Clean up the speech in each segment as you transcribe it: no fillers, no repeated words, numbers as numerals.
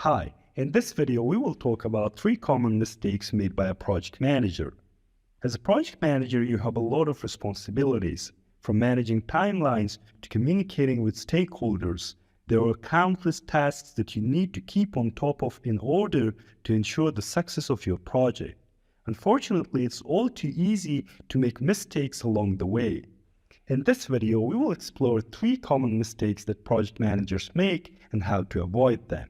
Hi, in this video we will talk about 3 common mistakes made by a project manager. As a project manager, you have a lot of responsibilities, from managing timelines to communicating with stakeholders. There are countless tasks that you need to keep on top of in order to ensure the success of your project. Unfortunately, it's all too easy to make mistakes along the way. In this video, we will explore 3 common mistakes that project managers make and how to avoid them.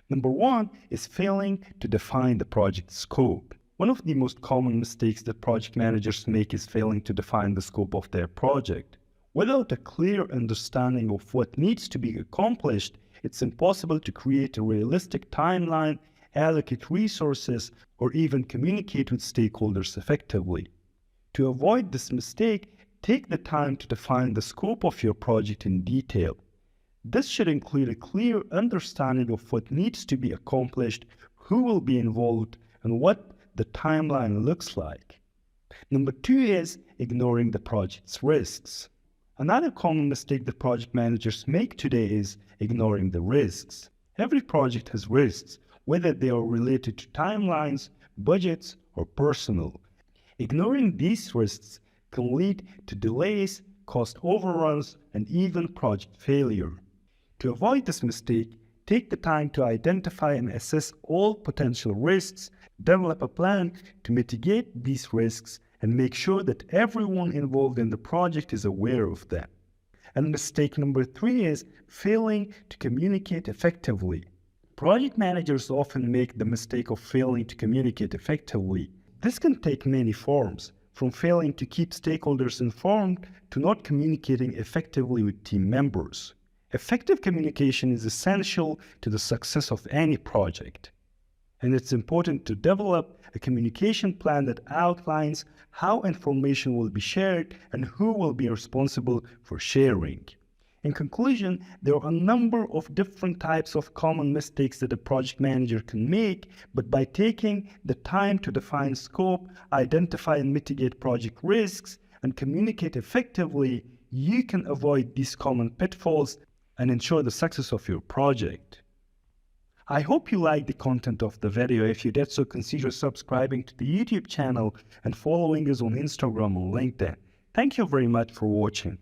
Number 1 is failing to define the project scope. One of the most common mistakes that project managers make is failing to define the scope of their project. Without a clear understanding of what needs to be accomplished, it's impossible to create a realistic timeline, allocate resources, or even communicate with stakeholders effectively. To avoid this mistake, take the time to define the scope of your project in detail. This should include a clear understanding of what needs to be accomplished, who will be involved, and what the timeline looks like. Number 2 is ignoring the project's risks. Another common mistake that project managers make today is ignoring the risks. Every project has risks, whether they are related to timelines, budgets, or personnel. Ignoring these risks can lead to delays, cost overruns, and even project failure. To avoid this mistake, take the time to identify and assess all potential risks, develop a plan to mitigate these risks, and make sure that everyone involved in the project is aware of them. And mistake number 3 is failing to communicate effectively. Project managers often make the mistake of failing to communicate effectively. This can take many forms, from failing to keep stakeholders informed to not communicating effectively with team members. Effective communication is essential to the success of any project, and it's important to develop a communication plan that outlines how information will be shared and who will be responsible for sharing. In conclusion, there are a number of different types of common mistakes that a project manager can make, but by taking the time to define scope, identify and mitigate project risks, and communicate effectively, you can avoid these common pitfalls and ensure the success of your project. I hope you liked the content of the video. If you did so, consider subscribing to the YouTube channel and following us on Instagram or LinkedIn. Thank you very much for watching.